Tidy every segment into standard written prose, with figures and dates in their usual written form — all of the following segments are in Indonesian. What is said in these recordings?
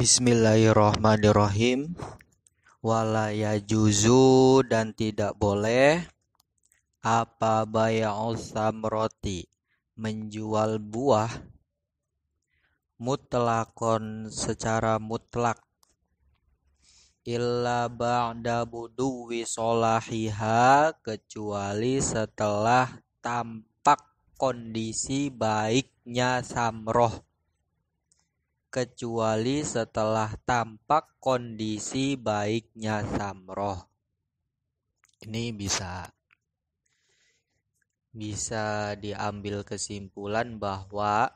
Bismillahirrahmanirrahim. Wala yajuzu dan tidak boleh apa bay'us samroti menjual buah mutlakon secara mutlak illa ba'da buduwi solahiha kecuali setelah tampak kondisi baiknya samroh. Kecuali setelah tampak kondisi baiknya samroh. Ini bisa diambil kesimpulan bahwa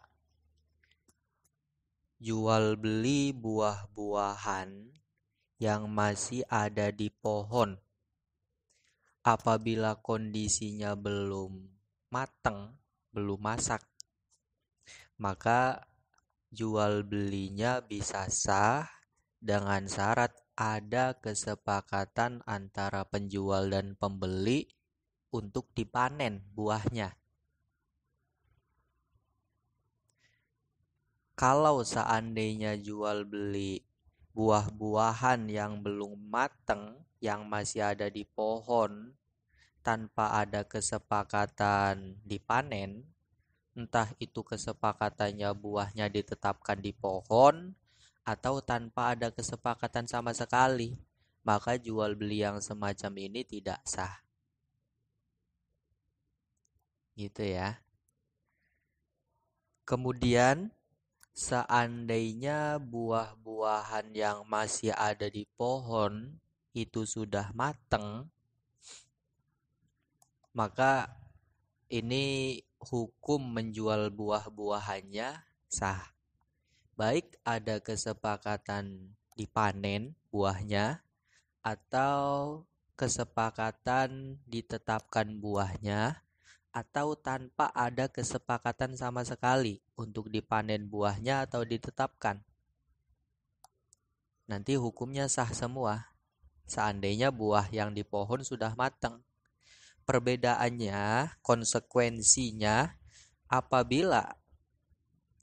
jual beli buah-buahan yang masih ada di pohon apabila kondisinya belum matang, belum masak, maka jual belinya bisa sah dengan syarat ada kesepakatan antara penjual dan pembeli untuk dipanen buahnya. Kalau seandainya jual beli buah-buahan yang belum matang, yang masih ada di pohon, tanpa ada kesepakatan dipanen, entah itu kesepakatannya buahnya ditetapkan di pohon atau tanpa ada kesepakatan sama sekali, maka jual beli yang semacam ini tidak sah. Gitu ya. Kemudian seandainya buah-buahan yang masih ada di pohon itu sudah matang, maka ini hukum menjual buah-buahannya sah. Baik ada kesepakatan dipanen buahnya atau kesepakatan ditetapkan buahnya atau tanpa ada kesepakatan sama sekali untuk dipanen buahnya atau ditetapkan. Nanti hukumnya sah semua seandainya buah yang di pohon sudah matang. Perbedaannya, konsekuensinya, apabila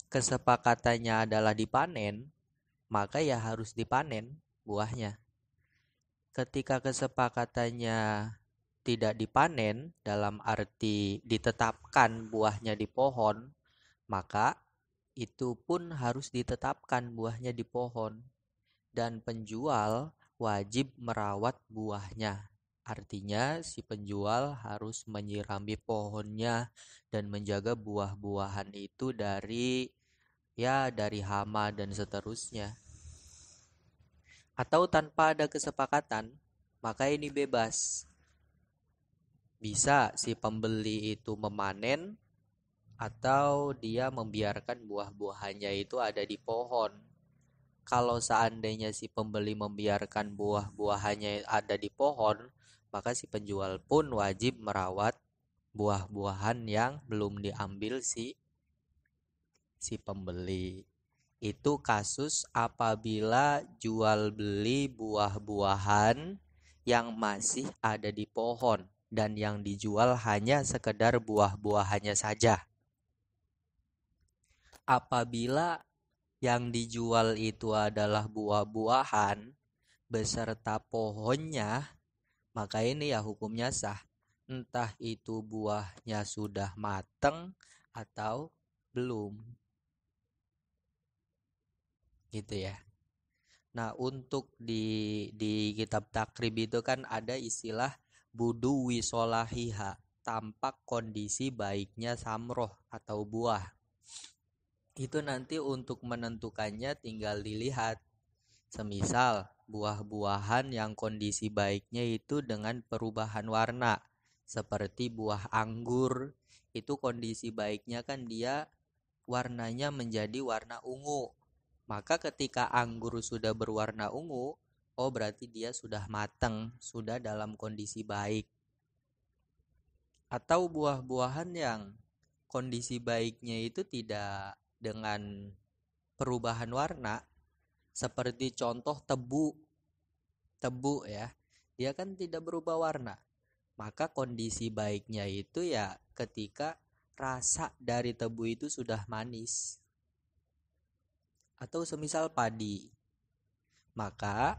kesepakatannya adalah dipanen, maka ya harus dipanen buahnya. Ketika kesepakatannya tidak dipanen, dalam arti ditetapkan buahnya di pohon, maka itu pun harus ditetapkan buahnya di pohon. Dan penjual wajib merawat buahnya. Artinya si penjual harus menyirami pohonnya dan menjaga buah-buahan itu dari hama dan seterusnya. Atau tanpa ada kesepakatan, maka ini bebas. Bisa si pembeli itu memanen atau dia membiarkan buah-buahannya itu ada di pohon. Kalau seandainya si pembeli membiarkan buah-buahannya ada di pohon, maka si penjual pun wajib merawat buah-buahan yang belum diambil si pembeli. Itu kasus apabila jual beli buah-buahan yang masih ada di pohon dan yang dijual hanya sekedar buah-buahannya saja. Apabila yang dijual itu adalah buah-buahan beserta pohonnya, maka ini ya hukumnya sah. Entah itu buahnya sudah matang atau belum. Gitu ya. Nah, untuk di kitab takrib itu kan ada istilah budu wisolahiha, tampak kondisi baiknya samroh atau buah. Itu nanti untuk menentukannya tinggal dilihat. Semisal buah-buahan yang kondisi baiknya itu dengan perubahan warna, seperti buah anggur, itu kondisi baiknya kan dia warnanya menjadi warna ungu. Maka ketika anggur sudah berwarna ungu, oh berarti dia sudah matang, sudah dalam kondisi baik. Atau buah-buahan yang kondisi baiknya itu tidak dengan perubahan warna, seperti contoh tebu ya, dia kan tidak berubah warna. Maka kondisi baiknya itu ya ketika rasa dari tebu itu sudah manis. Atau semisal padi Maka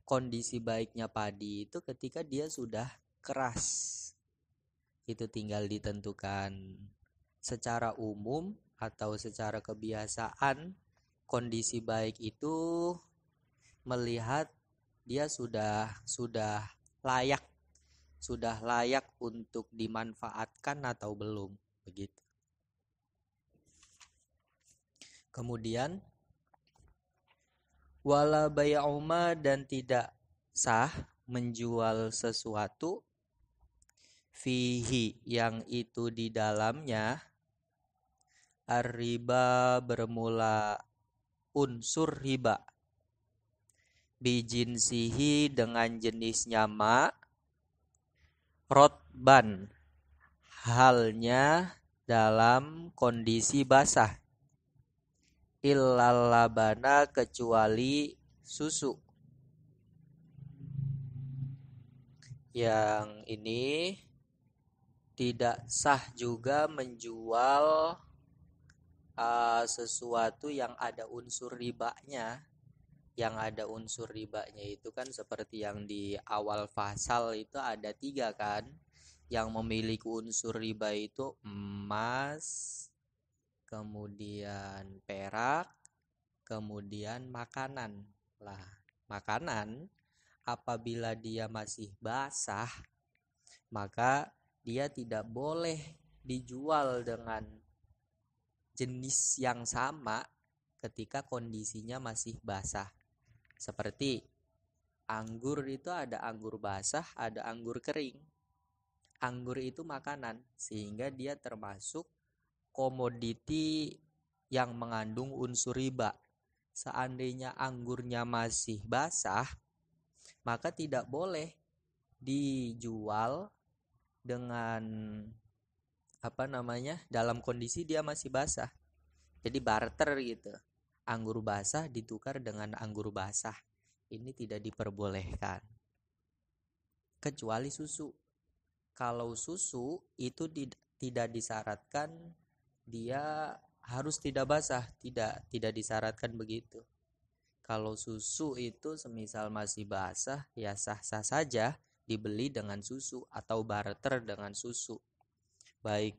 kondisi baiknya padi itu ketika dia sudah keras. Itu tinggal ditentukan secara umum atau secara kebiasaan. Kondisi baik itu melihat dia sudah layak untuk dimanfaatkan atau belum, begitu. Kemudian wala bai'uma, dan tidak sah menjual sesuatu fihi, yang itu di dalamnya ar-riba, bermula unsur riba, bijinsihi, dengan jenisnya ma, rotban, halnya dalam kondisi basah, illal labana, kecuali susu. Yang ini tidak sah juga menjual sesuatu yang ada unsur ribanya. Yang ada unsur ribanya itu kan seperti yang di awal fasal itu ada 3 kan. Yang memiliki unsur riba itu emas, kemudian perak, kemudian makanan. Lah, makanan apabila dia masih basah, maka dia tidak boleh dijual dengan jenis yang sama ketika kondisinya masih basah. Seperti anggur itu ada anggur basah, ada anggur kering. Anggur itu makanan, sehingga dia termasuk komoditi yang mengandung unsur riba. Seandainya anggurnya masih basah, maka tidak boleh dijual dengan dalam kondisi dia masih basah. Jadi barter gitu. Anggur basah ditukar dengan anggur basah. Ini tidak diperbolehkan. Kecuali susu. Kalau susu itu tidak disyaratkan dia harus tidak basah, tidak disyaratkan begitu. Kalau susu itu semisal masih basah, ya sah-sah saja dibeli dengan susu atau barter dengan susu. Baik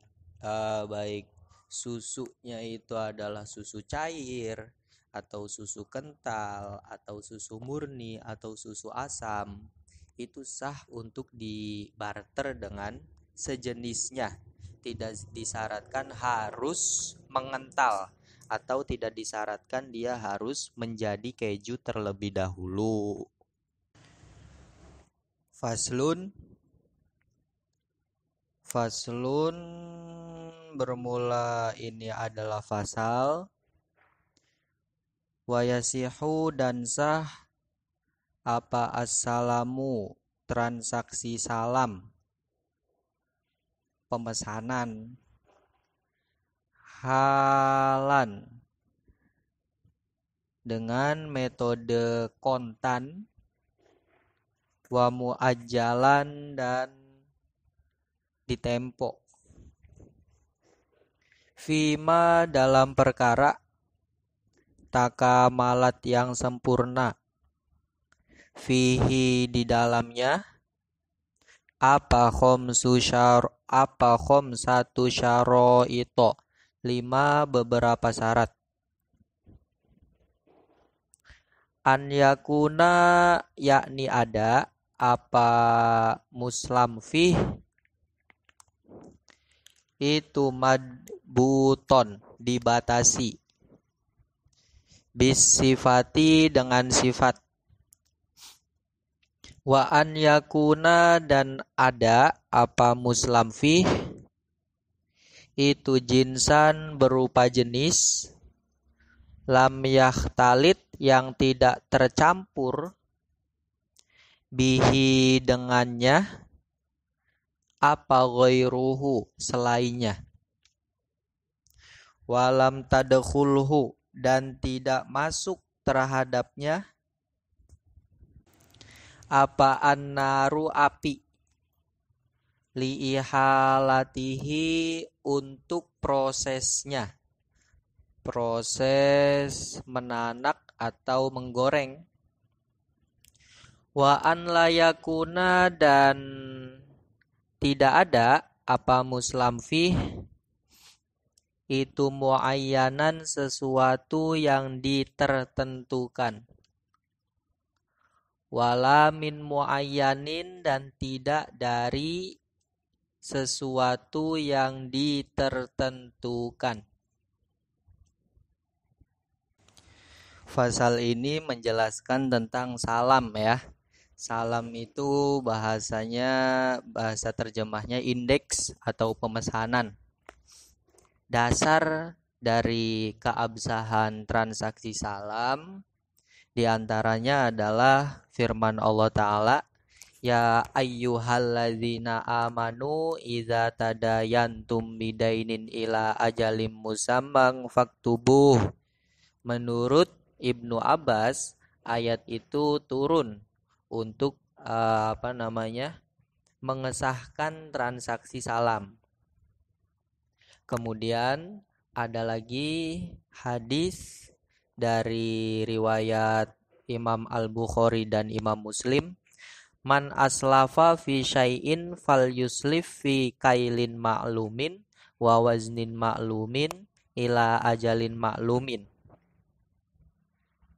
susunya itu adalah susu cair atau susu kental atau susu murni atau susu asam, itu sah untuk dibarter dengan sejenisnya. Tidak disyaratkan harus mengental atau tidak disyaratkan dia harus menjadi keju terlebih dahulu. Faslun bermula ini adalah fasal. Wayasihu, dan sah apa assalamu, transaksi salam, pemesanan, halan, dengan metode kontan, wa muajjalan, dan ditempo. Fima, dalam perkara takamalat, yang sempurna, fihi, di dalamnya, apa khomsatu syaraito, 5 beberapa syarat. An yakuna, yakni ada, apa muslam fih, itu madbuton, dibatasi, bisifati, dengan sifat. Wa an yakuna, dan ada, apa muslam fih, itu jinsan, berupa jenis, lam yakhtalit, yang tidak tercampur, bihi, dengannya, apa ghairuhu, selainnya. Walam tadkhulhu, dan tidak masuk terhadapnya, apa annaru, api, liihalatihi, untuk prosesnya, proses menanak atau menggoreng, Wa an layakuna dan tidak ada apa muslam fih itu muayyanan sesuatu yang ditertentukan. Wala min muayyanin dan tidak dari sesuatu yang ditertentukan. Fasal ini menjelaskan tentang salam ya. Salam itu bahasanya, bahasa terjemahnya indeks atau pemesanan. Dasar dari keabsahan transaksi salam diantaranya adalah firman Allah Ta'ala, ya ayyuhalladzina amanu idza tadayantum bidainin ila ajalim musammang faktubuh. Menurut Ibnu Abbas, ayat itu turun untuk mengesahkan transaksi salam. Kemudian ada lagi hadis dari riwayat Imam Al-Bukhari dan Imam Muslim, man aslafa fi syai'in fal yuslif fi kailin ma'lumin wa waznin ma'lumin ila ajalin ma'lumin.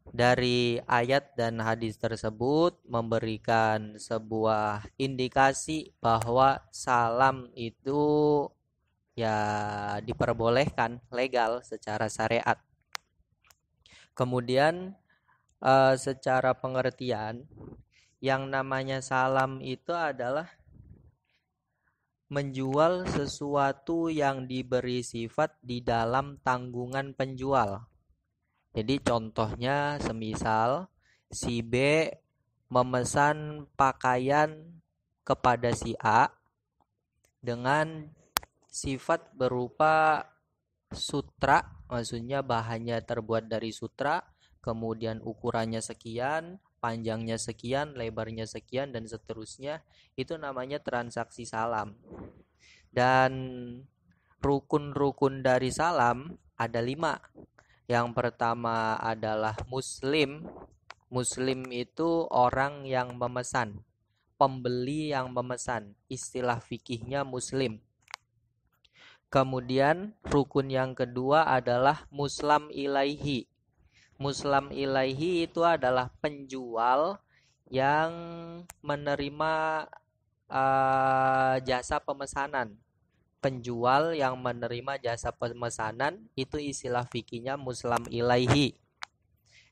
Dari ayat dan hadis tersebut memberikan sebuah indikasi bahwa salam itu ya diperbolehkan legal secara syariat. Kemudian secara pengertian, yang namanya salam itu adalah menjual sesuatu yang diberi sifat di dalam tanggungan penjual. Jadi contohnya semisal si B memesan pakaian kepada si A dengan sifat berupa sutra, maksudnya bahannya terbuat dari sutra, kemudian ukurannya sekian, panjangnya sekian, lebarnya sekian, dan seterusnya. Itu namanya transaksi salam. Dan rukun-rukun dari salam ada 5. Yang pertama adalah muslim. Muslim itu orang yang memesan, pembeli yang memesan. Istilah fikihnya muslim. Kemudian rukun yang kedua adalah muslam ilaihi. Muslam ilaihi itu adalah penjual yang menerima jasa pemesanan. Penjual yang menerima jasa pemesanan itu istilah fikihnya muslam ilaihi.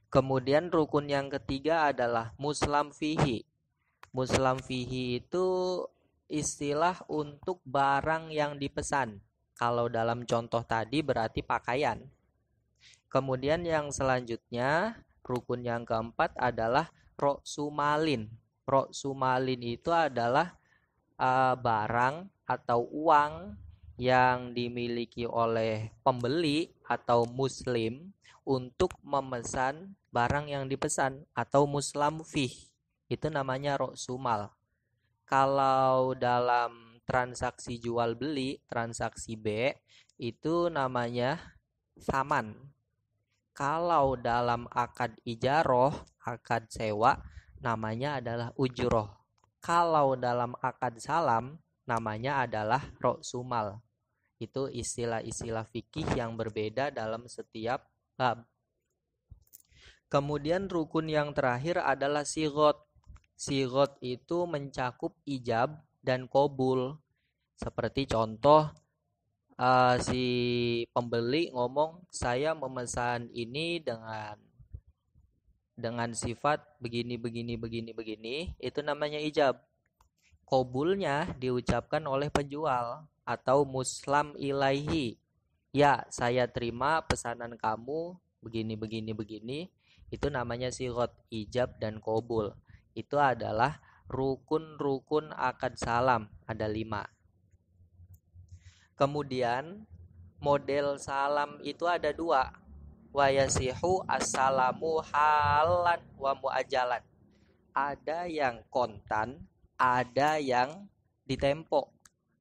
Kemudian rukun yang ketiga adalah muslam fihi. Muslam fihi itu istilah untuk barang yang dipesan. Kalau dalam contoh tadi berarti pakaian. Kemudian yang selanjutnya, rukun yang keempat adalah roksumalin. Roksumalin itu adalah barang atau uang yang dimiliki oleh pembeli atau muslim untuk memesan barang yang dipesan atau muslam fih. Itu namanya roksumal. Kalau dalam transaksi jual beli, transaksi B, itu namanya saman. Kalau dalam akad ijaroh, akad sewa, namanya adalah ujroh. Kalau dalam akad salam, namanya adalah roksumal. Itu istilah-istilah fikih yang berbeda dalam setiap bab. Kemudian rukun yang terakhir adalah sigot. Sigot itu mencakup ijab dan qabul. Seperti contoh, si pembeli ngomong, saya memesan ini dengan sifat begini, itu namanya ijab. Qabulnya diucapkan oleh penjual atau muslam ilaihi. Ya, saya terima pesanan kamu begini, itu namanya sigot, ijab dan qabul. Itu adalah rukun-rukun akad salam, ada 5. Kemudian model salam itu ada 2. Wa yasihu assalamu halan wa muajalan. Ada yang kontan, ada yang ditempo.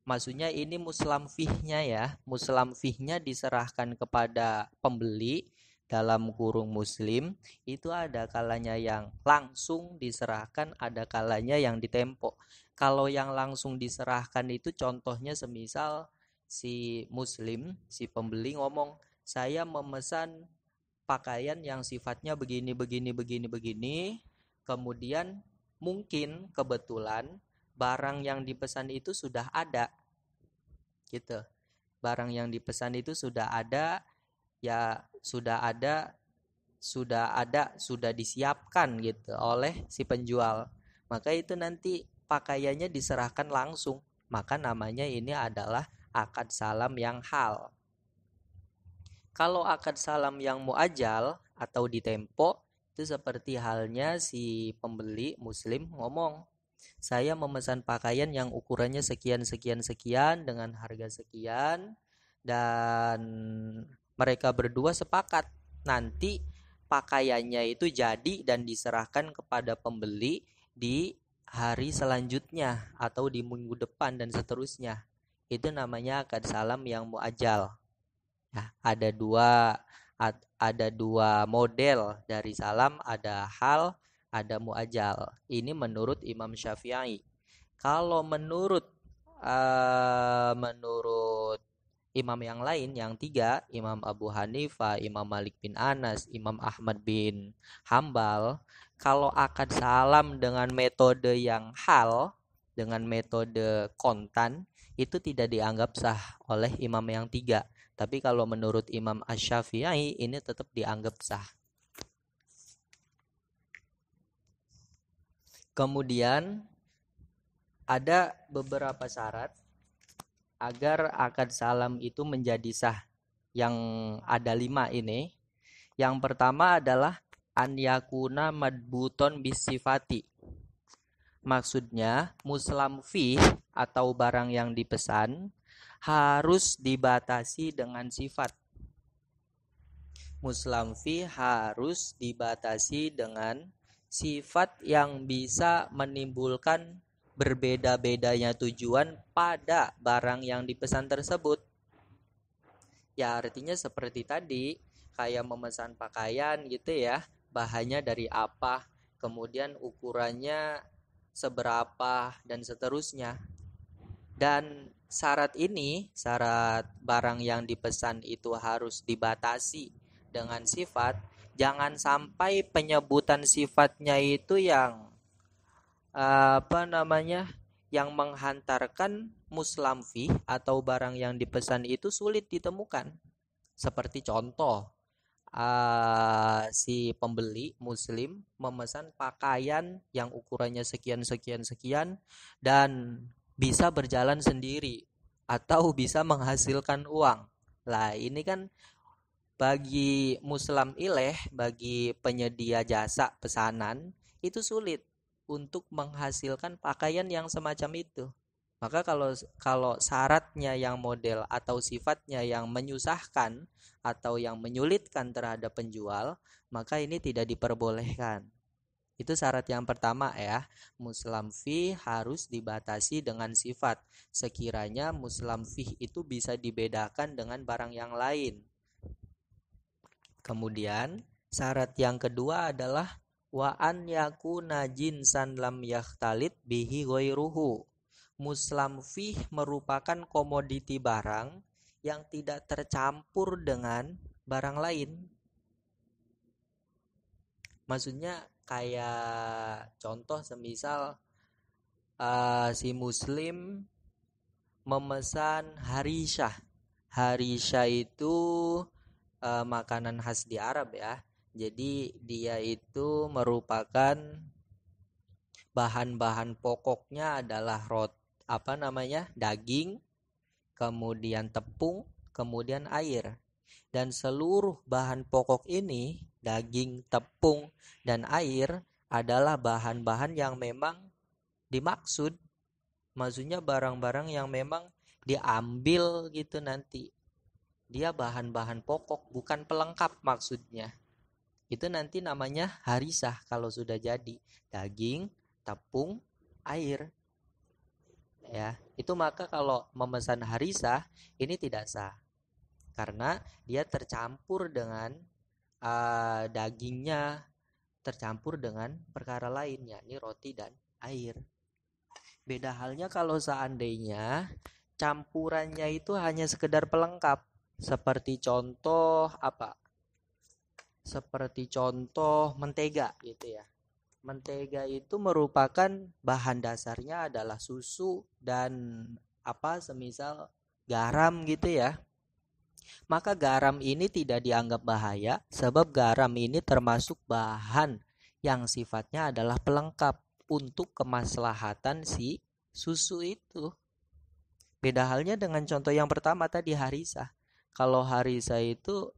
Maksudnya ini muslam fihnya ya. Muslam fihnya diserahkan kepada pembeli dalam kurung muslim itu ada kalanya yang langsung diserahkan, ada kalanya yang ditempo. Kalau yang langsung diserahkan itu contohnya semisal si muslim, si pembeli ngomong, saya memesan pakaian yang sifatnya begini begini begini begini, kemudian mungkin kebetulan barang yang dipesan itu sudah ada gitu. Barang yang dipesan itu sudah ada, ya sudah disiapkan gitu oleh si penjual. Maka itu nanti pakaiannya diserahkan langsung. Maka namanya ini adalah akad salam yang hal. Kalau akad salam yang muajal atau ditempo, itu seperti halnya si pembeli muslim ngomong, saya memesan pakaian yang ukurannya sekian sekian sekian dengan harga sekian, dan mereka berdua sepakat nanti pakaiannya itu jadi dan diserahkan kepada pembeli di hari selanjutnya atau di minggu depan dan seterusnya. Itu namanya akad salam yang muajal. Nah, ada dua model dari salam, ada hal, ada muajal. Ini menurut Imam Syafi'i. Kalau menurut imam yang lain, yang tiga, Imam Abu Hanifah, Imam Malik bin Anas, Imam Ahmad bin Hambal, kalau akad salam dengan metode yang hal, dengan metode kontan, itu tidak dianggap sah oleh imam yang tiga. Tapi kalau menurut Imam Asy-Syafi'i ini tetap dianggap sah. Kemudian ada beberapa syarat agar akad salam itu menjadi sah. Yang ada 5 ini. Yang pertama adalah an yakuna madbuton bisifati. Maksudnya muslam fih atau barang yang dipesan harus dibatasi dengan sifat. Muslam fi harus dibatasi dengan sifat yang bisa menimbulkan berbeda-bedanya tujuan pada barang yang dipesan tersebut. Ya artinya seperti tadi, kayak memesan pakaian gitu ya, bahannya dari apa, kemudian ukurannya seberapa dan seterusnya. Dan syarat barang yang dipesan itu harus dibatasi dengan sifat. Jangan sampai penyebutan sifatnya itu yang yang menghantarkan muslam fih atau barang yang dipesan itu sulit ditemukan. Seperti contoh, si pembeli muslim memesan pakaian yang ukurannya sekian sekian sekian dan bisa berjalan sendiri atau bisa menghasilkan uang. Lah ini kan bagi muslam ileh, bagi penyedia jasa pesanan itu sulit untuk menghasilkan pakaian yang semacam itu. Maka kalau syaratnya yang model atau sifatnya yang menyusahkan atau yang menyulitkan terhadap penjual, maka ini tidak diperbolehkan. Itu syarat yang pertama ya. Muslam fih harus dibatasi dengan sifat. Sekiranya muslam fih itu bisa dibedakan dengan barang yang lain. Kemudian syarat yang kedua adalah wa an yakuna jinsan lam yakhtalit bihi ghairuhu. Muslam fih merupakan komoditi barang yang tidak tercampur dengan barang lain. Maksudnya kayak contoh semisal si muslim memesan harisha. Harisha itu makanan khas di Arab ya. Jadi dia itu merupakan bahan-bahan pokoknya adalah daging, kemudian tepung, kemudian air. Dan seluruh bahan pokok ini, daging, tepung, dan air adalah bahan-bahan yang memang dimaksud. Maksudnya barang-barang yang memang diambil gitu nanti. Dia bahan-bahan pokok, bukan pelengkap maksudnya. Itu nanti namanya harisah kalau sudah jadi. Daging, tepung, air. Ya, itu maka kalau memesan harisah ini tidak sah. Karena dia tercampur dengan dagingnya tercampur dengan perkara lain, yakni roti dan air. Beda halnya kalau seandainya campurannya itu hanya sekedar pelengkap, seperti contoh apa? Seperti contoh mentega gitu ya. Mentega itu merupakan bahan dasarnya adalah susu dan semisal garam gitu ya. Maka garam ini tidak dianggap bahaya sebab garam ini termasuk bahan yang sifatnya adalah pelengkap untuk kemaslahatan si susu itu. Beda halnya dengan contoh yang pertama tadi harisa. Kalau harisa itu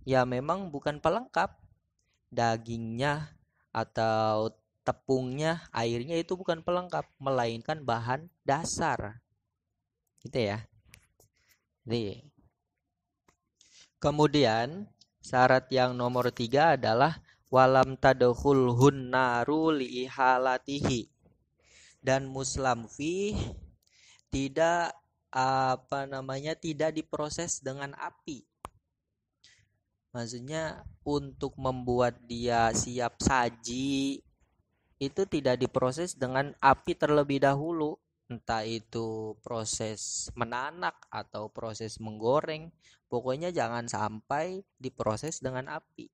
ya memang bukan pelengkap. Dagingnya atau tepungnya, airnya itu bukan pelengkap, melainkan bahan dasar. Gitu ya. Nih. Kemudian syarat yang nomor 3 adalah walam tadkhulhun naru liihalatihi. Dan muslam fi tidak tidak diproses dengan api. Maksudnya untuk membuat dia siap saji itu tidak diproses dengan api terlebih dahulu. Entah itu proses menanak atau proses menggoreng. Pokoknya jangan sampai diproses dengan api.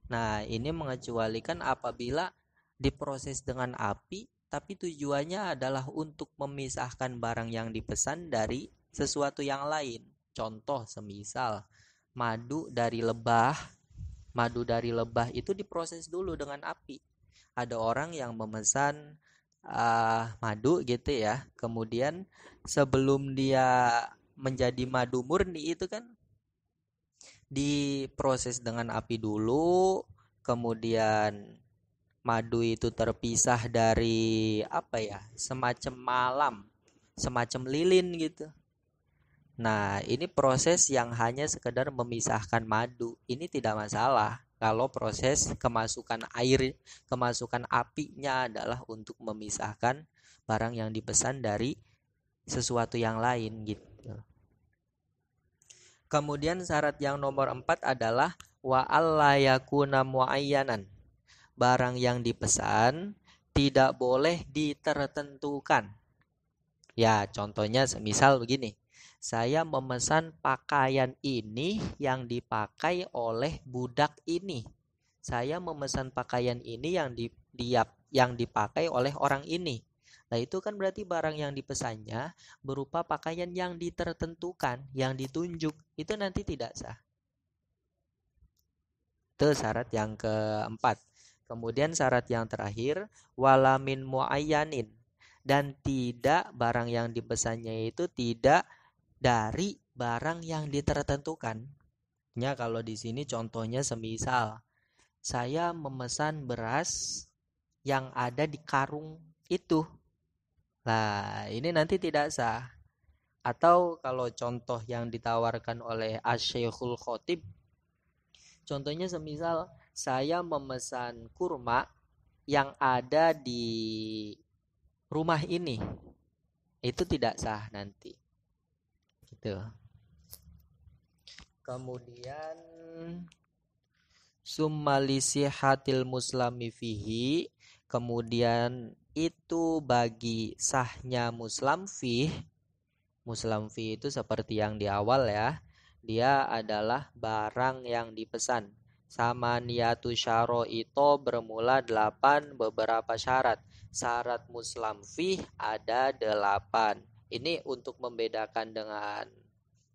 Nah, ini mengecualikan apabila diproses dengan api tapi tujuannya adalah untuk memisahkan barang yang dipesan dari sesuatu yang lain. Contoh semisal madu dari lebah itu diproses dulu dengan api. Ada orang yang memesan madu gitu ya, kemudian sebelum dia menjadi madu murni itu kan diproses dengan api dulu, kemudian madu itu terpisah dari semacam lilin gitu. Nah, ini proses yang hanya sekedar memisahkan madu. Ini tidak masalah kalau proses kemasukan apinya adalah untuk memisahkan barang yang dipesan dari sesuatu yang lain gitu. Kemudian syarat yang nomor 4 adalah wa alla yakuna muayyanan. Barang yang dipesan tidak boleh ditertentukan. Ya, contohnya semisal begini. Saya memesan pakaian ini yang dipakai oleh budak ini. Saya memesan pakaian ini yang dipakai oleh orang ini. Nah, itu kan berarti barang yang dipesannya berupa pakaian yang ditertentukan, yang ditunjuk. Itu nanti tidak sah. Itu syarat yang keempat. Kemudian syarat yang terakhir walamin muayyanin, dan tidak barang yang dipesannya itu tidak dari barang yang ditertentukan. Ya, kalau di sini contohnya semisal saya memesan beras yang ada di karung itu. Nah, ini nanti tidak sah. Atau kalau contoh yang ditawarkan oleh Asy-Syekhul Khatib, contohnya semisal saya memesan kurma yang ada di rumah ini. Itu tidak sah nanti. Gitu. Kemudian summalisihatil muslami fihi, kemudian itu bagi sahnya muslam fi itu seperti yang di awal ya, dia adalah barang yang dipesan. Sama niyatu syaro itu bermula 8 beberapa syarat. Syarat muslam fi ada 8. Ini untuk membedakan dengan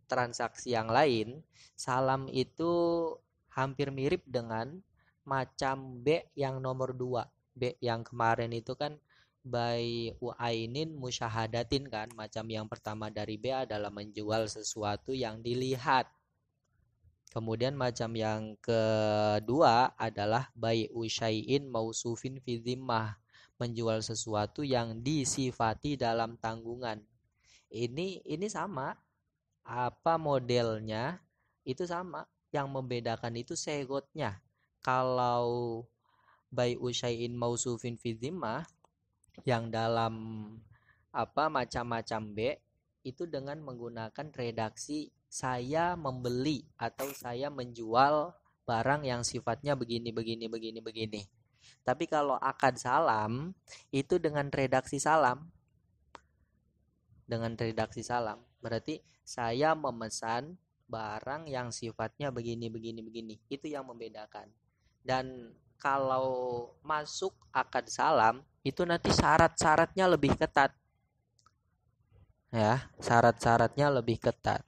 transaksi yang lain. Salam itu hampir mirip dengan macam B yang nomor 2. B yang kemarin itu kan by uainin musyahadatin kan. Macam yang pertama dari B adalah menjual sesuatu yang dilihat. Kemudian macam yang kedua adalah by usyai'in mausufin fi dhimmah, menjual sesuatu yang disifati dalam tanggungan. Ini sama. Apa modelnya? Itu sama. Yang membedakan itu segotnya. Kalau by usyai'in mausufin fi dhimmah yang dalam macam-macam B itu dengan menggunakan redaksi saya membeli atau saya menjual barang yang sifatnya begini. Tapi kalau akad salam itu dengan redaksi salam. Berarti saya memesan barang yang sifatnya begini. Itu yang membedakan. Dan kalau masuk akad salam itu nanti syarat-syaratnya lebih ketat. Ya, syarat-syaratnya lebih ketat.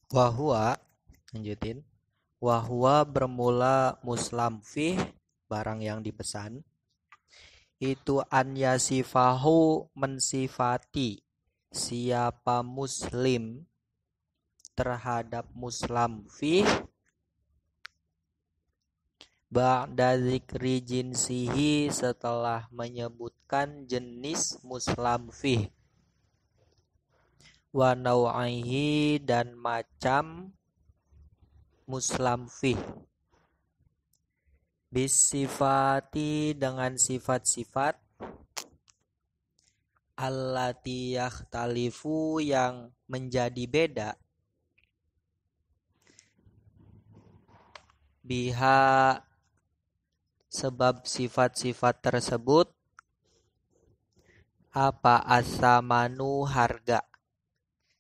Wahwa, lanjutin. Wahwa bermula muslam fih, barang yang dipesan. Itu an yasifahu mensifati siapa muslim terhadap muslam fih ba'da zikri jinsihi setelah menyebutkan jenis muslam fih wa nau'aihi dan macam muslam fih bisifati dengan sifat-sifat allati yakhtalifu yang menjadi beda biha sebab sifat-sifat tersebut apa asamanu harga.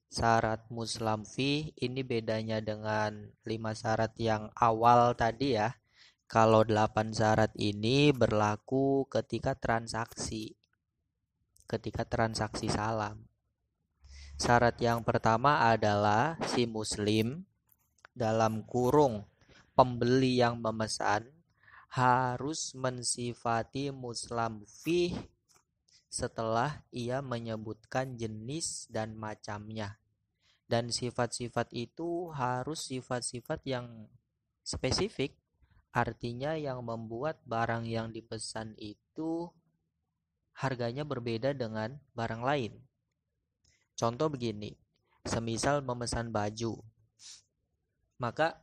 Syarat muslam fi ini bedanya dengan 5 syarat yang awal tadi ya. Kalau 8 syarat ini berlaku ketika transaksi salam. Syarat yang pertama adalah si muslim dalam kurung pembeli yang memesan harus mensifati muslam fi setelah ia menyebutkan jenis dan macamnya. Dan sifat-sifat itu harus sifat-sifat yang spesifik, artinya yang membuat barang yang dipesan itu harganya berbeda dengan barang lain. Contoh begini, semisal memesan baju, maka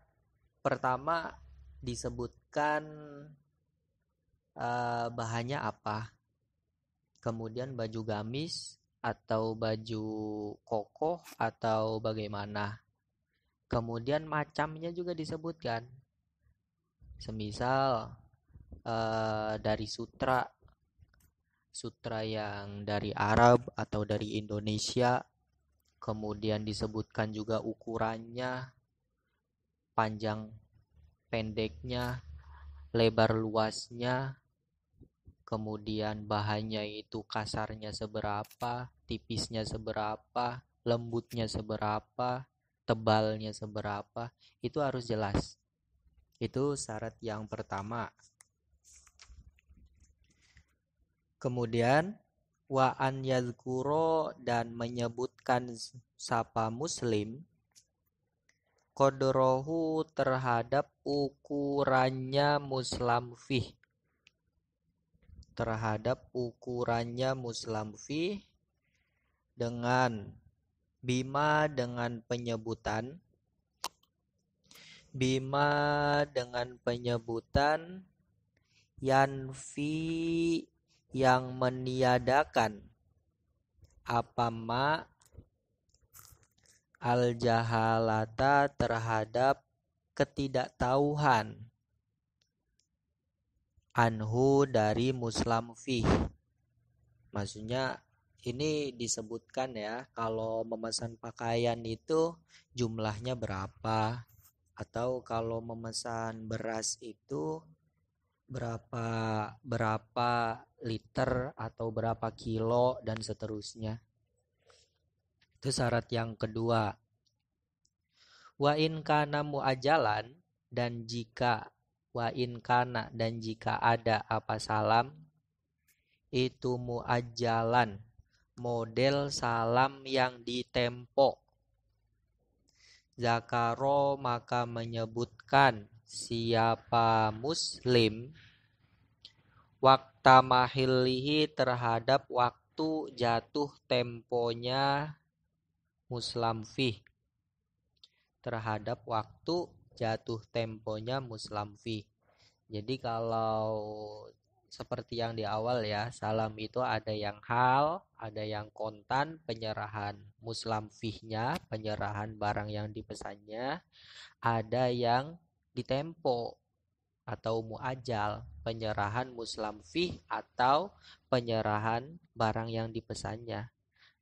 pertama disebutkan bahannya apa, kemudian baju gamis atau baju koko atau bagaimana. Kemudian macamnya juga disebutkan. Semisal dari sutra yang dari Arab atau dari Indonesia. Kemudian disebutkan juga ukurannya, panjang pendeknya, lebar luasnya. Kemudian bahannya itu kasarnya seberapa, tipisnya seberapa, lembutnya seberapa, tebalnya seberapa. Itu harus jelas. Itu syarat yang pertama. Kemudian wa an yadhkuro dan menyebutkan sapa muslim qadrohu terhadap ukurannya muslam fih. Dengan penyebutan yanfi yang meniadakan apa ma al-jahalata terhadap ketidaktahuan anhu dari muslam fih. Maksudnya ini disebutkan ya, kalau memesan pakaian itu jumlahnya berapa, atau kalau memesan beras itu berapa liter atau berapa kilo dan seterusnya. Itu syarat yang kedua. Wa in kana muajalan dan jika ada apa salam itu muajalan model salam yang ditempo. Zakaro maka menyebutkan siapa muslim waktu mahilihi terhadap waktu jatuh temponya muslam fih. Jadi kalau seperti yang di awal ya, salam itu ada yang hal, ada yang kontan, penyerahan muslamfihnya, penyerahan barang yang dipesannya, ada yang ditempo atau muajal, penyerahan muslamfih atau penyerahan barang yang dipesannya.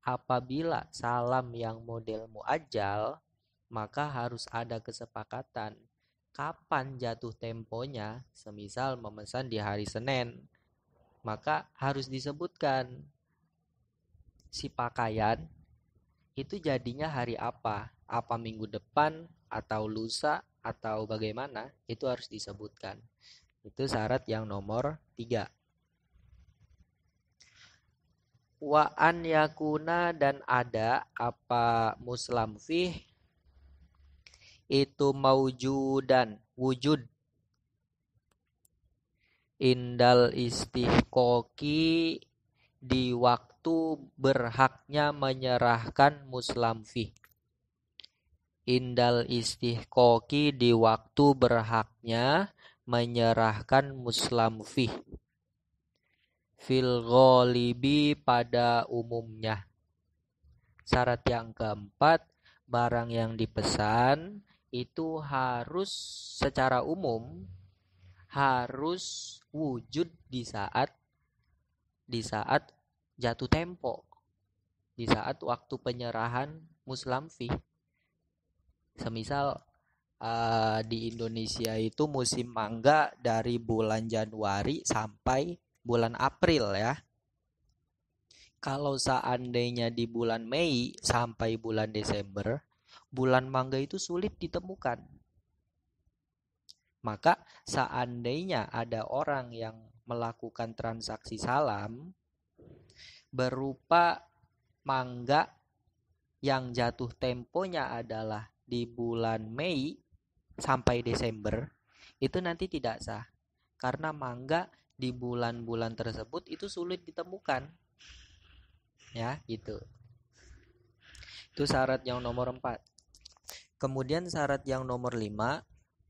Apabila salam yang model muajal, maka harus ada kesepakatan kapan jatuh temponya. Semisal memesan di hari Senin, maka harus disebutkan si pakaian itu jadinya hari apa minggu depan atau lusa atau bagaimana, itu harus disebutkan. Itu syarat yang nomor 3. Wa an yakuna, dan ada apa muslamfih itu maujudan, wujud, indal istihqoqi, di waktu berhaknya menyerahkan muslamfih. Indal istihqoqi, di waktu berhaknya menyerahkan muslamfih. Fil ghalibi, pada umumnya. Syarat yang keempat, barang yang dipesan itu harus secara umum harus wujud di saat jatuh tempo, di saat waktu penyerahan muslamfih. Semisal di Indonesia itu musim mangga dari bulan Januari sampai bulan April ya. Kalau seandainya di bulan Mei sampai bulan Desember, bulan mangga itu sulit ditemukan. Maka seandainya ada orang yang melakukan transaksi salam berupa mangga yang jatuh temponya adalah di bulan Mei sampai Desember, itu nanti tidak sah. Karena mangga di bulan-bulan tersebut itu sulit ditemukan. Ya, gitu. Itu syarat yang nomor 4. Kemudian syarat yang nomor 5,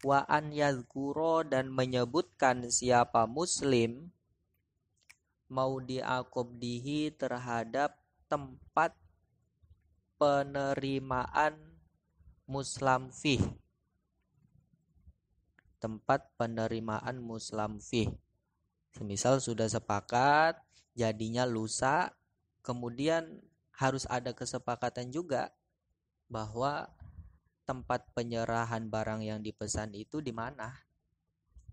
wa an yazkuro, dan menyebutkan siapa muslim mau diaqobdihi, terhadap tempat penerimaan muslamfih. Tempat penerimaan muslamfih. Semisal sudah sepakat jadinya lusa, kemudian harus ada kesepakatan juga bahwa tempat penyerahan barang yang dipesan itu di mana.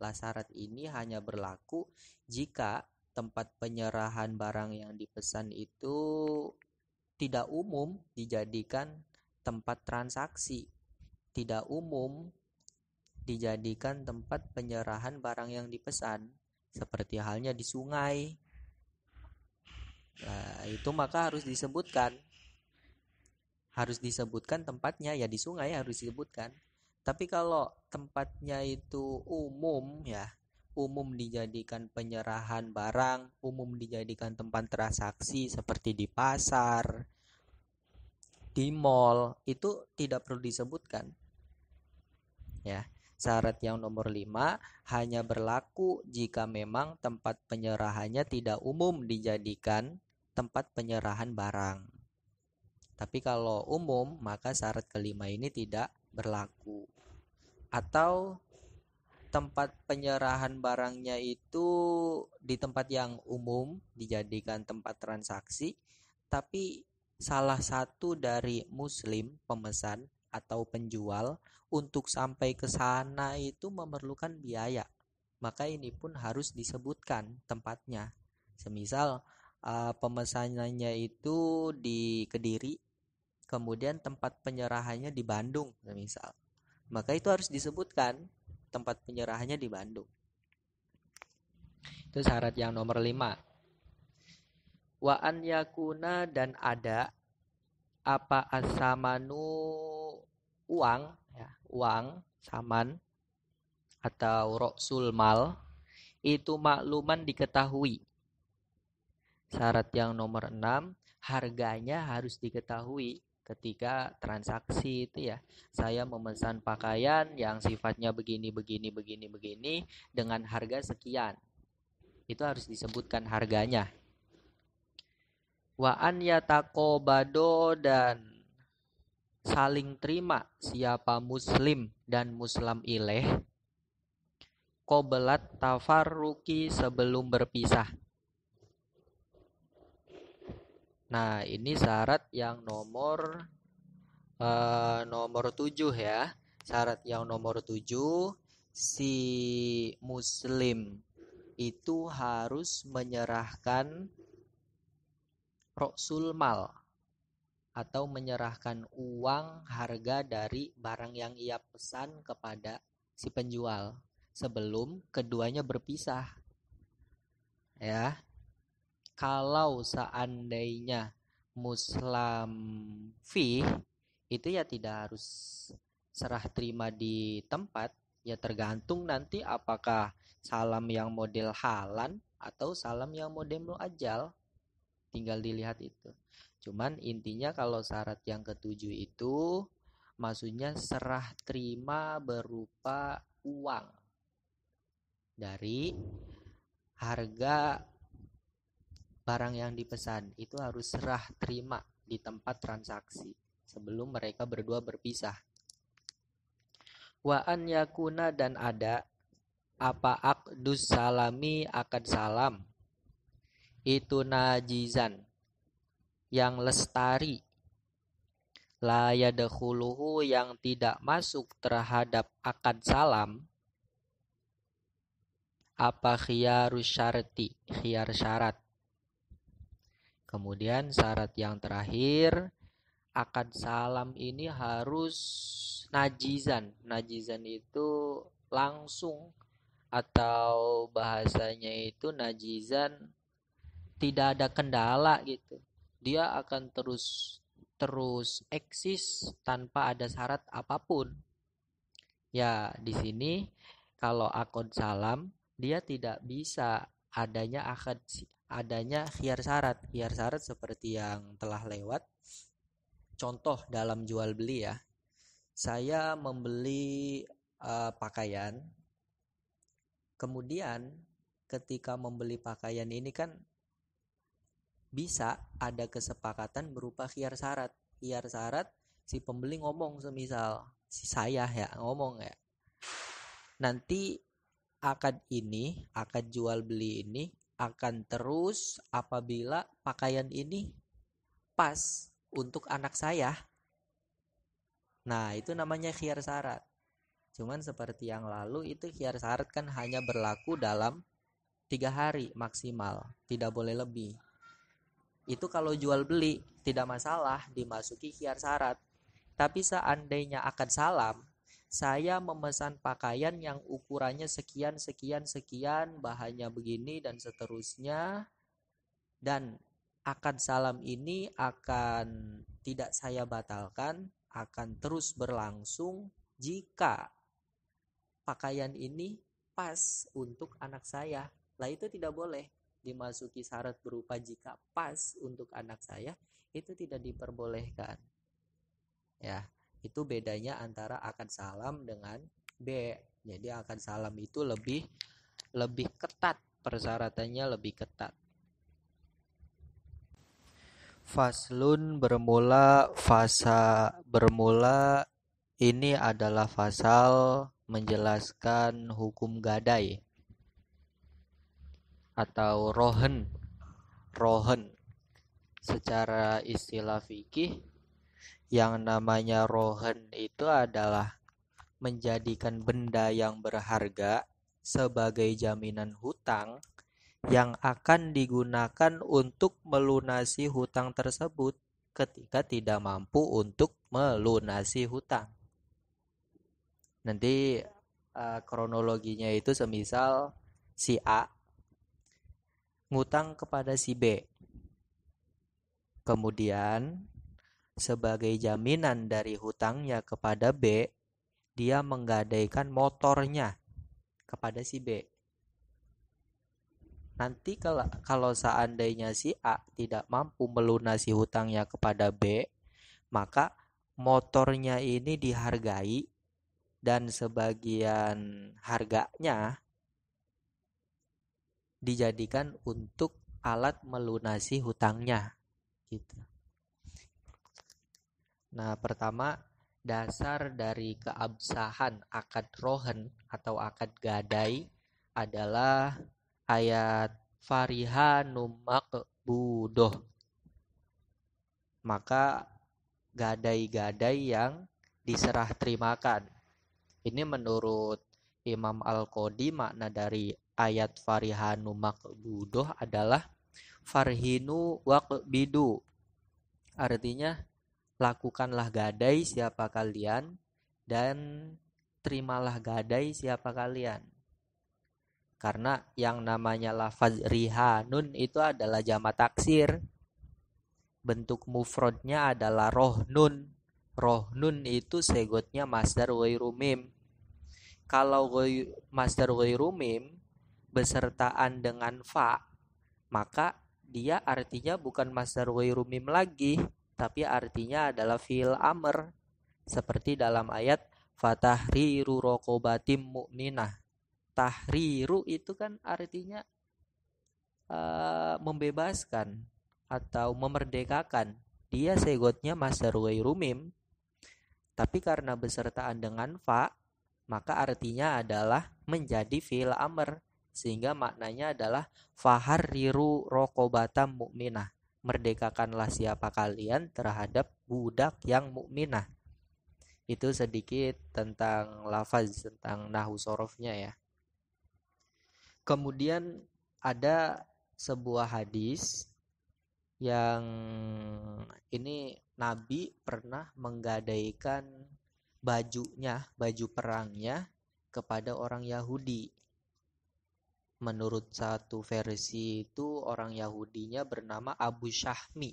Lah syarat ini hanya berlaku jika tempat penyerahan barang yang dipesan itu tidak umum dijadikan tempat transaksi, tidak umum dijadikan tempat penyerahan barang yang dipesan, seperti halnya di sungai. Nah, itu maka harus disebutkan tempatnya ya, di sungai harus disebutkan. Tapi kalau tempatnya itu umum ya, umum dijadikan penyerahan barang, umum dijadikan tempat transaksi seperti di pasar, di mall, itu tidak perlu disebutkan. Ya, syarat yang nomor 5 hanya berlaku jika memang tempat penyerahannya tidak umum dijadikan tempat penyerahan barang. Tapi kalau umum, maka syarat kelima ini tidak berlaku. Atau tempat penyerahan barangnya itu di tempat yang umum dijadikan tempat transaksi, tapi salah satu dari muslim, pemesan atau penjual, untuk sampai ke sana itu memerlukan biaya. Maka ini pun harus disebutkan tempatnya. Semisal pemesanannya itu di Kediri, kemudian tempat penyerahannya di Bandung misal, maka itu harus disebutkan tempat penyerahannya di Bandung. Itu syarat yang nomor 5. Wa an yakuna, dan ada apa asamanu, uang ya, uang saman atau roksul mal, itu makluman diketahui. Syarat yang nomor 6, harganya harus diketahui ketika transaksi itu ya. Saya memesan pakaian yang sifatnya begini dengan harga sekian. Itu harus disebutkan harganya. Wa an yataqobado, dan saling terima siapa muslim dan muslim ileh qobelat tafarruki, sebelum berpisah. Nah, ini syarat yang nomor 7 ya. Syarat yang nomor 7, si muslim itu harus menyerahkan roksul mal, atau menyerahkan uang harga dari barang yang ia pesan kepada si penjual sebelum keduanya berpisah. Ya. Kalau seandainya muslim fih, itu ya tidak harus serah terima di tempat, ya tergantung nanti apakah salam yang model halan atau salam yang model muajjal, tinggal dilihat itu. Cuman intinya kalau syarat yang ketujuh itu maksudnya serah terima berupa uang dari harga barang yang dipesan, itu harus serah terima di tempat transaksi sebelum mereka berdua berpisah. Wa an yakuna, dan ada apa aqdus salami, akad salam itu najizan, yang lestari, la yadkhuluhu, yang tidak masuk terhadap akad salam, apa khiyarus syarti, khiyar syarat. Kemudian syarat yang terakhir, akad salam ini harus najizan. Najizan itu langsung, atau bahasanya itu najizan tidak ada kendala gitu. Dia akan terus eksis tanpa ada syarat apapun. Ya, di sini kalau akad salam dia tidak bisa adanya khiyar syarat. Khiyar syarat seperti yang telah lewat. Contoh dalam jual beli ya. Saya membeli pakaian. Kemudian ketika membeli pakaian ini kan bisa ada kesepakatan berupa khiyar syarat. Khiyar syarat si pembeli ngomong, semisal si saya ya ngomong ya. Nanti akad jual beli ini akan terus apabila pakaian ini pas untuk anak saya. Nah, itu namanya khiyar syarat. Cuman seperti yang lalu, itu khiyar syarat kan hanya berlaku dalam 3 hari maksimal, tidak boleh lebih. Itu kalau jual beli tidak masalah dimasuki khiyar syarat. Tapi seandainya akad salam, saya memesan pakaian yang ukurannya sekian, bahannya begini dan seterusnya, dan akad salam ini akan tidak saya batalkan, akan terus berlangsung jika pakaian ini pas untuk anak saya. Lah itu tidak boleh dimasuki syarat berupa jika pas untuk anak saya, itu tidak diperbolehkan. Ya, itu bedanya antara akad salam dengan B. Jadi akad salam itu lebih ketat, persyaratannya lebih ketat. Faslun, bermula ini adalah fasal menjelaskan hukum gadai atau rohen. Secara istilah fikih, yang namanya rohen itu adalah menjadikan benda yang berharga sebagai jaminan hutang yang akan digunakan untuk melunasi hutang tersebut ketika tidak mampu untuk melunasi hutang. Nanti kronologinya itu semisal si A ngutang kepada si B. Kemudian sebagai jaminan dari hutangnya kepada B, dia menggadaikan motornya kepada si B. Nanti kalau seandainya si A tidak mampu melunasi hutangnya kepada B, maka motornya ini dihargai dan sebagian harganya dijadikan untuk alat melunasi hutangnya gitu. Nah, pertama, dasar dari keabsahan akad rohen atau akad gadai adalah ayat fariha numak budoh. Maka gadai-gadai yang diserah terimakan. Ini menurut Imam Al-Qodi makna dari ayat farihanu makbudoh adalah farhinu waqbidu. Artinya lakukanlah gadai siapa kalian dan terimalah gadai siapa kalian. Karena yang namanya lafaz rihanun itu adalah jamak taksir. Bentuk mufrodnya adalah rohnun. Rohnun itu segotnya masdar ghairu mim. Kalau masdar ghairu mim besertaan dengan fa, maka dia artinya bukan masdar ghairu mim lagi, tapi artinya adalah fi'il amr. Seperti dalam ayat fatahriru raqabatim mu'minah. Tahriru itu kan artinya membebaskan atau memerdekakan. Dia segotnya masdar ghairu mim, tapi karena besertaan dengan fa, maka artinya adalah menjadi fi'il amr, sehingga maknanya adalah faharriru raqabatam mu'minah. Merdekakanlah siapa kalian terhadap budak yang mukminah. Itu sedikit tentang lafaz, tentang nahwu sorofnya ya. Kemudian ada sebuah hadis yang ini Nabi pernah menggadaikan bajunya, baju perangnya kepada orang Yahudi. Menurut satu versi itu orang Yahudinya bernama Abu Syahmi.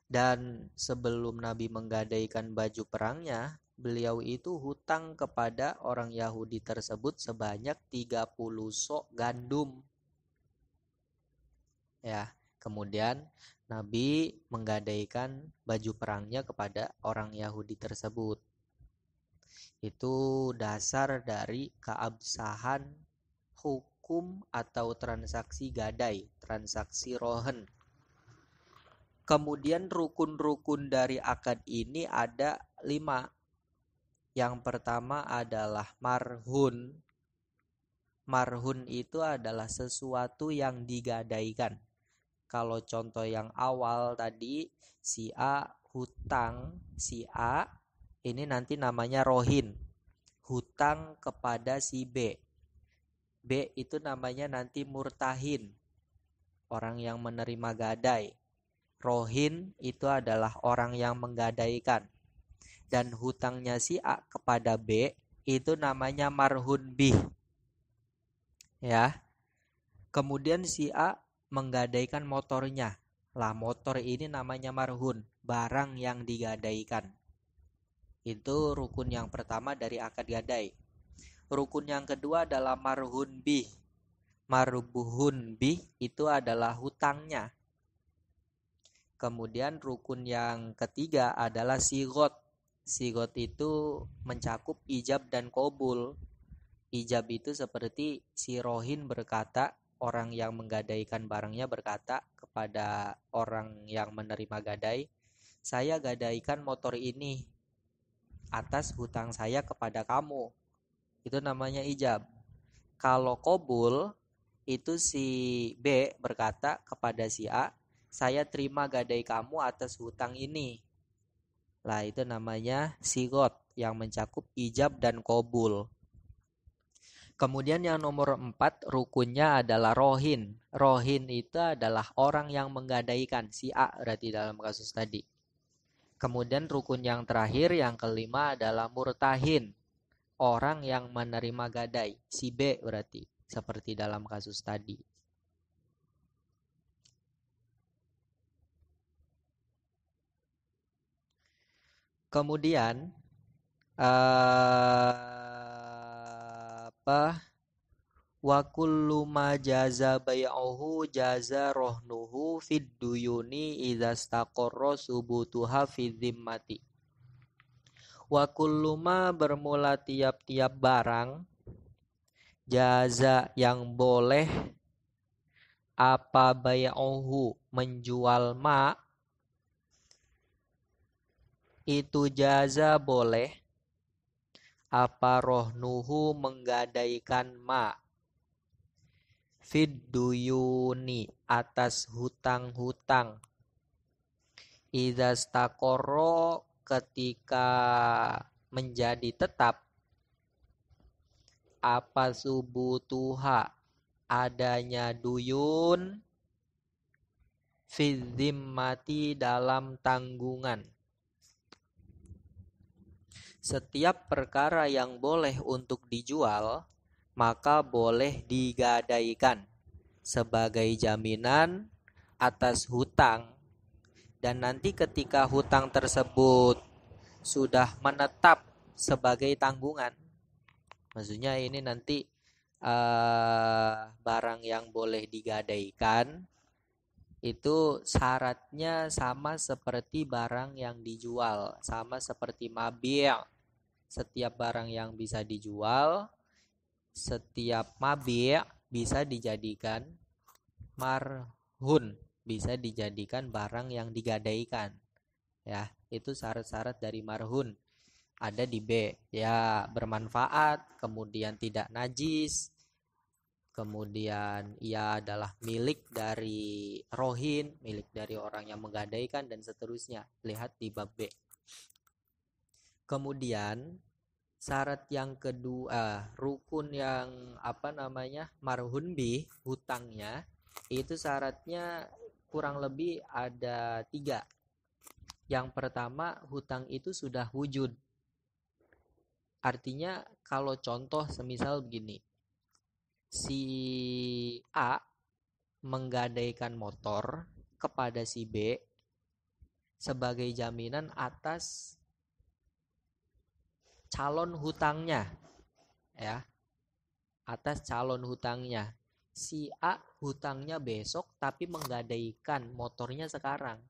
Dan sebelum Nabi menggadaikan baju perangnya, beliau itu hutang kepada orang Yahudi tersebut sebanyak 30 sok gandum. Ya, kemudian Nabi menggadaikan baju perangnya kepada orang Yahudi tersebut. Itu dasar dari keabsahan hukum atau transaksi gadai, transaksi rohen. Kemudian rukun-rukun dari akad ini ada 5. Yang pertama adalah marhun. Marhun itu adalah sesuatu yang digadaikan. Kalau contoh yang awal tadi, si A hutang, si A ini nanti namanya rohin, hutang kepada si B. B itu namanya nanti murtahin, orang yang menerima gadai. Rohin itu adalah orang yang menggadaikan. Dan hutangnya si A kepada B itu namanya marhun bih. Ya. Kemudian si A menggadaikan motornya. Lah motor ini namanya marhun, barang yang digadaikan. Itu rukun yang pertama dari akad gadai. Rukun yang kedua adalah marhun bih. Marhun bih itu adalah hutangnya. Kemudian rukun yang ketiga adalah sigot. Sigot itu mencakup ijab dan qabul. Ijab itu seperti si rohin berkata, orang yang menggadaikan barangnya berkata kepada orang yang menerima gadai, saya gadaikan motor ini atas hutang saya kepada kamu. Itu namanya ijab. Kalau qabul itu si B berkata kepada si A, saya terima gadai kamu atas hutang ini. Lah itu namanya sigot yang mencakup ijab dan qabul. Kemudian yang nomor 4 rukunnya adalah rohin. Rohin itu adalah orang yang menggadaikan, si A berarti dalam kasus tadi. Kemudian rukun yang terakhir, yang kelima adalah murtahin. Orang yang menerima gadai, si B berarti, seperti dalam kasus tadi. Kemudian wa kullu ma jaza bai'uhu jaza rohnuhu fid duyuni idza staqarra subutuha fi dhimmati. Wa kullu ma bermula tiap-tiap barang Jaza yang boleh apa bai'uhu menjual ma, itu jaza boleh apa rohnuhu menggadaikan ma, fid duyuni atas hutang-hutang, idza staqarra ketika menjadi tetap, apa subutuha adanya duyun, fi zimmati dalam tanggungan. Setiap perkara yang boleh untuk dijual maka boleh digadaikan sebagai jaminan atas hutang, dan nanti ketika hutang tersebut sudah menetap sebagai tanggungan, maksudnya ini nanti barang yang boleh digadaikan itu syaratnya sama seperti barang yang dijual, sama seperti mabi'. Setiap barang yang bisa dijual, setiap mabi' bisa dijadikan marhun, bisa dijadikan barang yang digadaikan. Ya, itu syarat-syarat dari marhun. Ada di B, ya bermanfaat, kemudian tidak najis, kemudian ia adalah milik dari rohin, milik dari orang yang menggadaikan, dan seterusnya. Lihat di bab B. Kemudian syarat yang kedua, rukun yang marhun bih, hutangnya, itu syaratnya kurang lebih ada 3. Yang pertama, hutang itu sudah wujud. Artinya kalau contoh semisal begini, si A menggadaikan motor kepada si B sebagai jaminan atas calon hutangnya, ya, atas calon hutangnya. Si A hutangnya besok tapi menggadaikan motornya sekarang,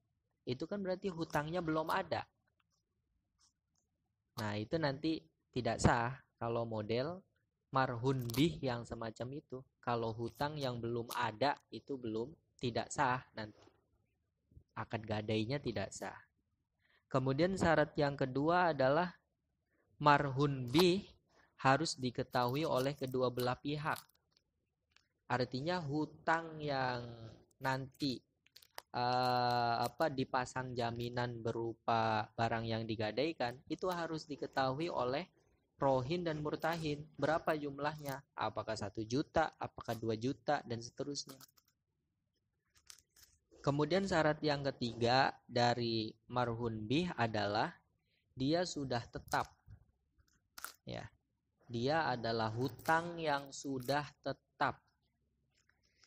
itu kan berarti hutangnya belum ada. Nah, itu nanti tidak sah kalau model marhun bih yang semacam itu. Kalau hutang yang belum ada itu tidak sah, nanti akad gadainya tidak sah. Kemudian syarat yang kedua adalah marhun bih harus diketahui oleh kedua belah pihak. Artinya hutang yang nanti dipasang jaminan berupa barang yang digadaikan itu harus diketahui oleh rohin dan murtahin. Berapa jumlahnya? Apakah 1 juta? Apakah 2 juta? Dan seterusnya. Kemudian syarat yang ketiga dari marhun bih adalah dia sudah tetap. Ya. Dia adalah hutang yang sudah tetap.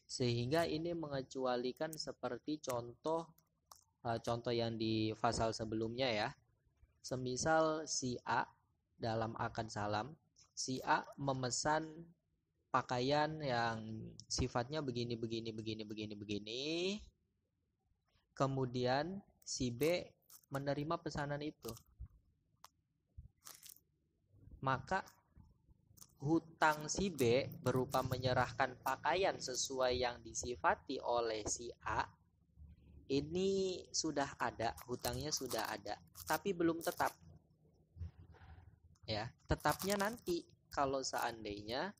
Sehingga ini mengecualikan seperti contoh yang di pasal sebelumnya, ya. Semisal si A dalam akad salam, si A memesan pakaian yang sifatnya begini. Kemudian si B menerima pesanan itu. Maka hutang si B berupa menyerahkan pakaian sesuai yang disifati oleh si A, ini sudah ada, hutangnya sudah ada, tapi belum tetap. Ya, tetapnya nanti kalau seandainya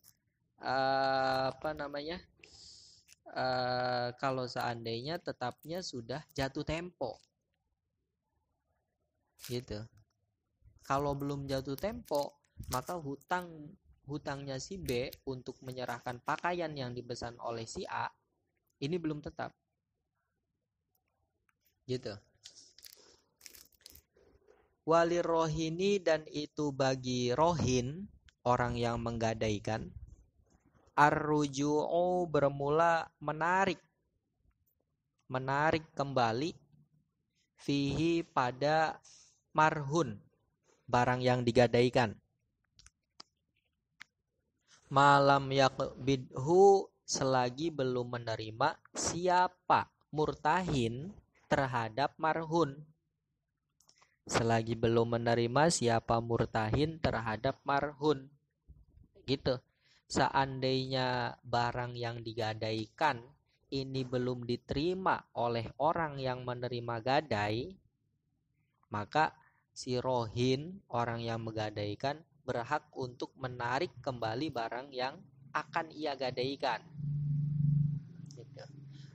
kalau seandainya tetapnya sudah jatuh tempo. Gitu. Kalau belum jatuh tempo, maka hutangnya si B untuk menyerahkan pakaian yang dipesan oleh si A ini belum tetap. Gitu. Wali rohini, dan itu bagi rohin, orang yang menggadaikan, ar-ruju'u bermula menarik kembali, fihi pada marhun, barang yang digadaikan, malam yakbidhu, selagi belum menerima siapa murtahin terhadap marhun. Selagi belum menerima siapa murtahin terhadap marhun. Gitu. seandainya barang yang digadaikan ini belum diterima oleh orang yang menerima gadai, maka si rohin, orang yang menggadaikan, berhak untuk menarik kembali barang yang akan ia gadaikan. Gitu.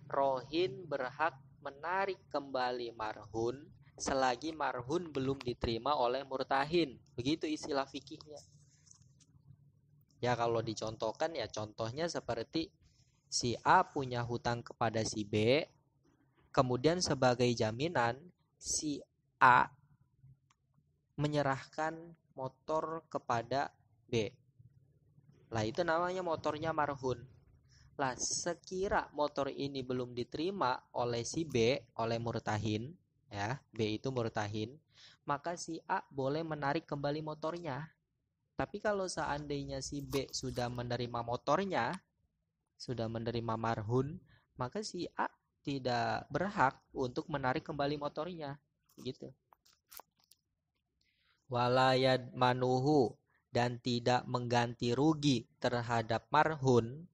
Rohin berhak menarik kembali marhun selagi marhun belum diterima oleh murtahin. Begitu istilah fikihnya. Ya kalau dicontohkan ya contohnya seperti si A punya hutang kepada si B, kemudian sebagai jaminan si A menyerahkan motor kepada B. Lah itu namanya motornya marhun. Lah sekira motor ini belum diterima oleh si B, oleh murtahin, ya, B itu murtahin, maka si A boleh menarik kembali motornya. Tapi kalau seandainya si B sudah menerima motornya, sudah menerima marhun, maka si A tidak berhak untuk menarik kembali motornya. Gitu. Walayad manuhu, dan tidak mengganti rugi terhadap marhun.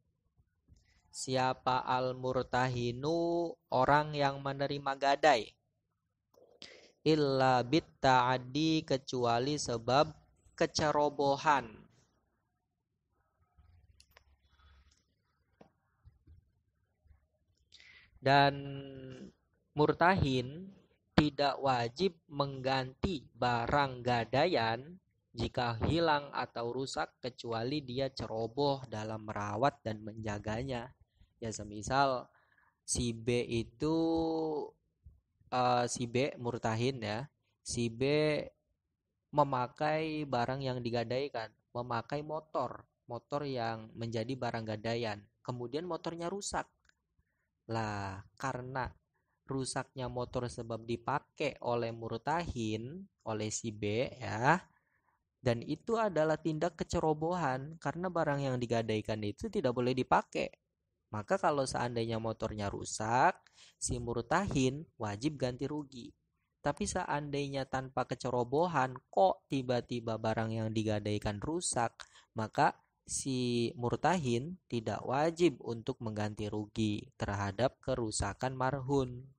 Siapa al-murtahinu, orang yang menerima gadai. Illa bit ta'addi, kecuali sebab kecerobohan. Dan murtahin tidak wajib mengganti barang gadaian jika hilang atau rusak kecuali dia ceroboh dalam merawat dan menjaganya. Ya semisal si B itu si B murtahin ya, si B memakai barang yang digadaikan, memakai motor yang menjadi barang gadaian, kemudian motornya rusak. Lah karena rusaknya motor sebab dipakai oleh murtahin, oleh si B ya, dan itu adalah tindak kecerobohan karena barang yang digadaikan itu tidak boleh dipakai. Maka kalau seandainya motornya rusak, si murtahin wajib ganti rugi. Tapi seandainya tanpa kecerobohan kok tiba-tiba barang yang digadaikan rusak, maka si murtahin tidak wajib untuk mengganti rugi terhadap kerusakan marhun.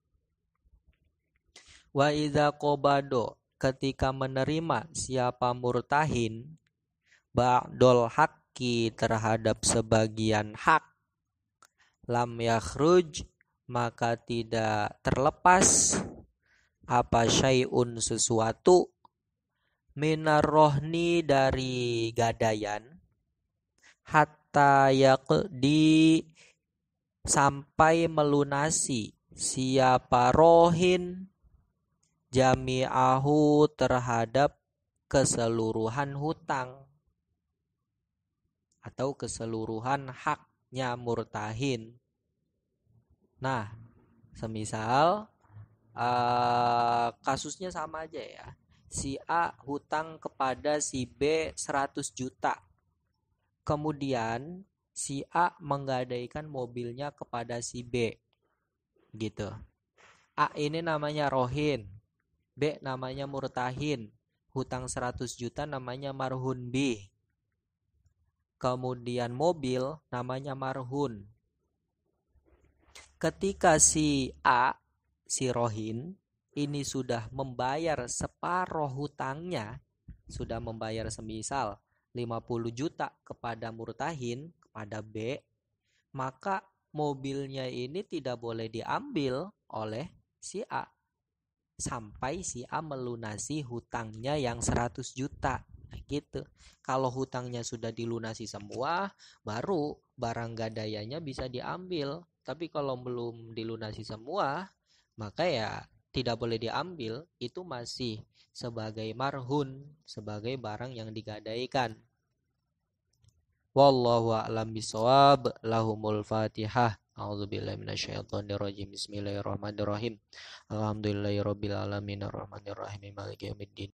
Wa idza qobado, ketika menerima siapa murtahin ba'dol haqqi, terhadap sebagian hak, lam yakhruj, maka tidak terlepas apa syai'un, sesuatu, minar rohni, dari gadaian, hatta yaqdi, sampai melunasi siapa rohin jami'ahu, terhadap keseluruhan hutang atau keseluruhan haknya murtahin. Nah, semisal kasusnya sama aja ya. Si A hutang kepada si B 100 juta. Kemudian si A menggadaikan mobilnya kepada si B. Gitu. A ini namanya rohin, B namanya murtahin. Hutang 100 juta namanya marhun B. Kemudian mobil namanya marhun. Ketika si A, si rohin, ini sudah membayar separuh hutangnya, sudah membayar semisal 50 juta kepada murtahin, kepada B, maka mobilnya ini tidak boleh diambil oleh si A sampai si A melunasi hutangnya yang 100 juta. Nah, gitu. Kalau hutangnya sudah dilunasi semua, baru barang gadaiannya bisa diambil. Tapi kalau belum dilunasi semua, maka ya tidak boleh diambil. Itu masih sebagai marhun, sebagai barang yang digadaikan. Wallahu a'lam bishawab. Lahumul Fatihah. A'udzubillahi minasyaitonirrajim. Bismillahirrahmanirrahim. Alhamdulillahirabbil alamin arrahmanirrahim maliki yaumiddin.